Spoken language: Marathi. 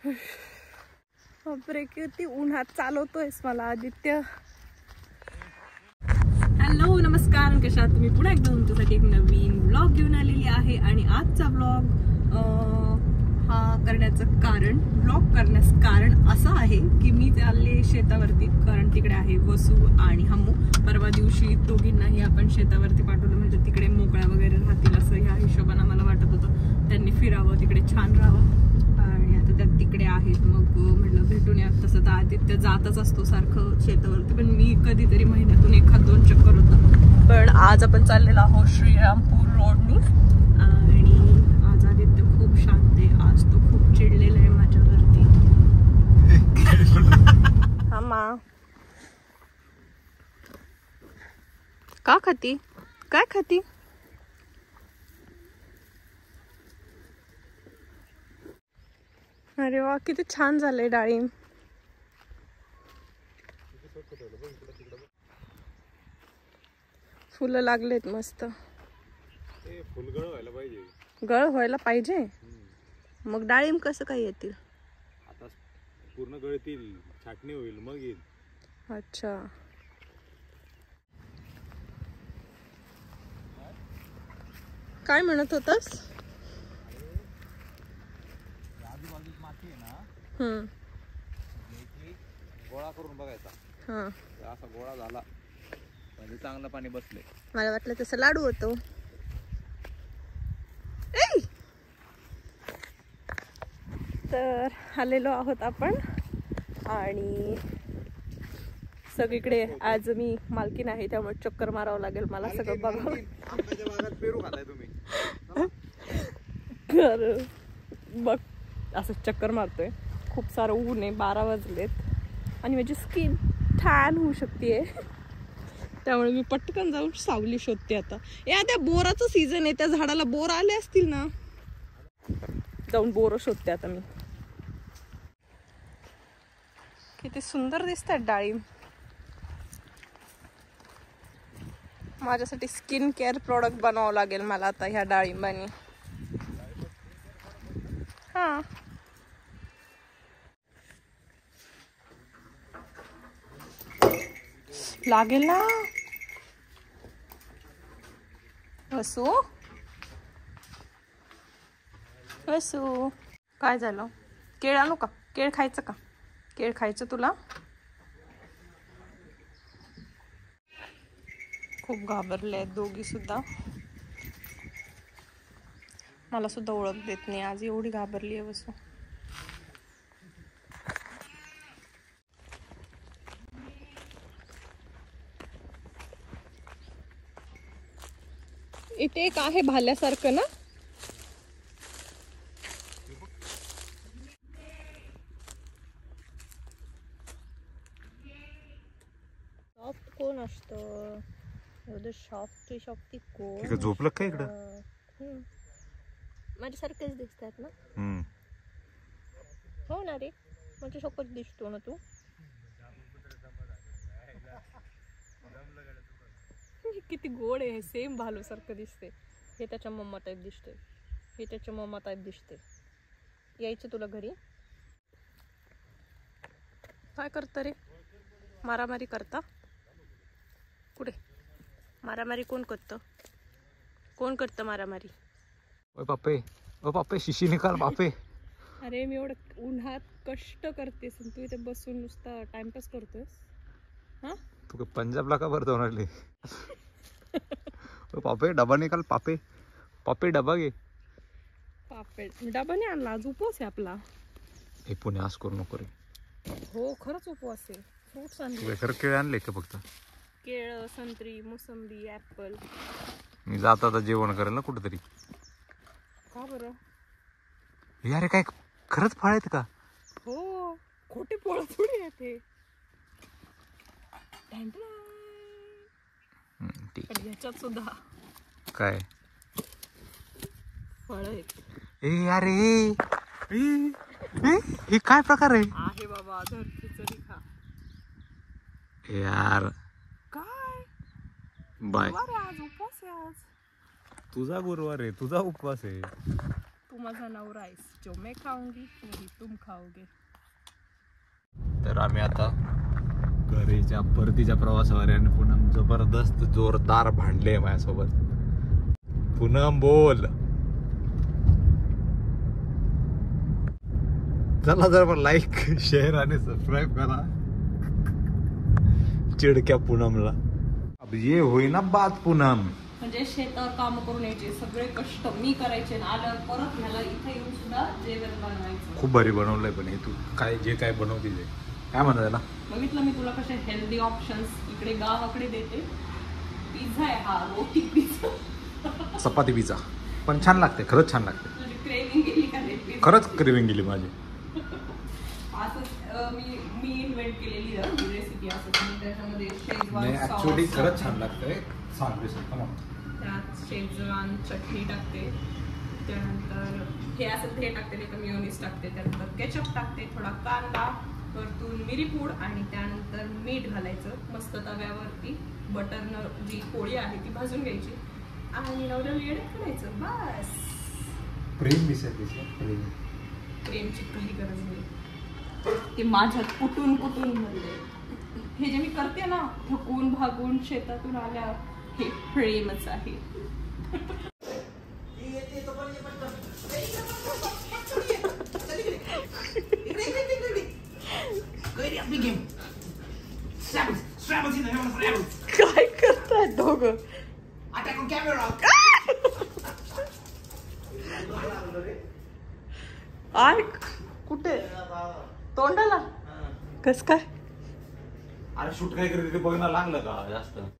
बापरे किती उन्हात चालवतोयस मला आदित्य. हॅलो नमस्कार, कशा आहात तुम्ही? पुन्हा एकदा तुमच्यासाठी एक नवीन ब्लॉग घेऊन आलेली आहे. आणि आजचा ब्लॉग हा करण्याचं कारण, ब्लॉग करण्याचं कारण असं आहे की मी चालले शेतावरती, कारण तिकडे आहे वसू आणि हम्मू. परवा दिवशी दोघींनाही आपण शेतावरती पाठवलं, म्हणजे तिकडे मोकळ्या वगैरे राहतील असं ह्या हिशोबाने मला वाटत होतं. त्यांनी फिरावं, तिकडे छान राहावं, आणि आता त्या तिकडे आहेत. मग म्हटलं भेटून या. तसं तर आदित्य जातच असतो सारखं शेतावरती, पण मी कधीतरी महिन्यातून 1-2 चक्कर होतं. पण आज आपण चाललेलो आहोत श्रीरामपूर रोडनी, आणि आज आदित्य खूप शांत आहे. आज तो खूप चिडलेला आहे माझ्यावरती. हा मा का खाती? काय खाती? अरे वा, किती छान झालंय डाळिंब. फुलं लागलेत मस्त. फुलगळ व्हायला पाहिजे. गळ व्हायला पाहिजे. मग डाळिंब कसं काय येतील? आता पूर्ण गळतील, छाटणी होईल मग येईल. अच्छा. काय म्हणत होतास? आजूबाजूत माती आहे ना, गोळा करून बघायचा. असा गोळा झाला म्हणजे चांगलं पाणी बसले. मला वाटलं तसं लाडू होतो. तर आलेलो आहोत आपण, आणि सगळीकडे आज मी मालकीन आहे, त्यामुळे चक्कर मारावं लागेल मला सगळं बघावं. पेरू खाताय तुम्ही? तर बघ असं चक्कर मारतोय. खूप सारं ऊन आहे, 12 वाजलेत, आणि माझी स्किन टॅन होऊ शकते, त्यामुळे मी पटकन जाऊन सावली शोधते. आता त्या बोराचं सीझन आहे, त्या झाडाला बोर आले असतील ना, जाऊन बोर शोधते आता मी. किती सुंदर दिसतात डाळिंब. माझ्यासाठी स्किन केअर प्रोडक्ट बनवावं लागेल मला आता ह्या डाळिंबानी. हा लागेल ना. वसू वसू, काय झालं? केळ आणू का? केळ खायचं का? केळ खायचं तुला? खूप घाबरले आहेत दोघी सुद्धा. मला सुद्धा ओळख देत नाही, आज एवढी घाबरली आहे वसू. इथे एक आहे भाल्यासारखं ना. सॉफ्ट कोण असतं एवढं? सॉफ्टी कोण? झोपलं का इकडं? माझ्यासारखेच दिसतात ना. हो ना रे, माझ्या सोबत दिसतो ना तू. किती गोड आहे, सेम भालू सारखं दिसते. हे त्याच्या मम्मा टाईप दिसते, हे त्याच्या मम्मा टाईप दिसते. यायचं तुला घरी? काय करता रे? मारामारी करता? कुठे मारामारी कोण करतं? कोण करतं मारामारी? ओ पापे, ओ पापे, शिशी निकाल पापे. अरे मी एवढं उन्हात कष्ट करतेस, तू इथे बसून नुसता टाइमपास करतोस. हा, तू पंजाबला का भरतो म्हणाले? पापे डबा निकाल पापे. पापे डबा घे. पापे डबा नाही आणला, आज उपवास आहे आपला. हे पुणे आज करू नको रे. हो खरंच उपवास आहे. फ्रुट्स आणले. खरं केळ आणले का फक्त? केळ, संत्री, मोसंबी, ऍपल. मी जात आता जेवण करेल ना कुठेतरी. का बरं? अरे काय खरंच फळ आहेत का? हो, खोटे फळ थोडी येते. ह्याच्यात सुद्धा काय फळ आहेत. ए अरे हे काय प्रकार आहे बाबा, धरतीचं लिखा. यार काय बाय. आज उपवास आहे. आज तुझा गुरुवार आहे, तुझा उपवास आहे. तू माझा नवरा आहेस, जो मैं खाऊंगी वही तुम खाओगे. तर आम्ही आता घरीच्या परतीच्या प्रवासावर आहे आणि पूनम जबरदस्त जोरदार भांडले माझ्यासोबत. पूनम बोल. चला जर लाईक शेअर आणि सबस्क्राईब करा चिडक्या पूनमला. अब ये होईना बात पूनम. म्हणजे शेतावर काम करून यायचे सगळे कष्ट मी करायचे आणि आल्यावर परत ह्याला इथे येऊन सुद्धा जेवण बनवायचं. खूप भारी बनवलंय पण हे तू काय जे काय बनवते ते काय म्हणतात त्याला. बघितलं मी तुला कसे हेल्दी ऑप्शन्स इकडे गावाकडे देते. पिझ्झा आहे हा, रोटी पिझ्झा, चपाती पिझ्झा पण छान लागते, खरंच छान लागते. तुझी क्रेविंग गेली का रे? खरंच क्रेविंग गेली माझी. असं मी इन्व्हेंट केलेली रेसिपी असं. त्याच्यामध्ये शेजवान ऍक्च्युअली सॉस खरंच छान लागतंय. सांग रेसिपी. त्यात शेजवान चटणी टाकते, त्यानंतर हे असं हे टाकते, नाही तर मेयोनीज टाकते, त्यानंतर केचप टाकते, थोडा कांदा, वरतून मिरीपूड आणि त्यानंतर मीठ घालायचं. मस्त तव्यावरती बटरनं जी पोळी आहे ती भाजून घ्यायची आणि नवऱ्याला येड्यात करायचं. बस. प्रेम विसरते. प्रेमची काही गरज नाही. ते माझ्यात कुठून म्हणले. हे जे मी करते ना थकून भागून शेतातून आल्या, हे प्रेमच आहे. काय करताय दोघं? कुठे तोंडाला कस काय? अरे शूट काय करते ते बघणं लागलं का जास्त.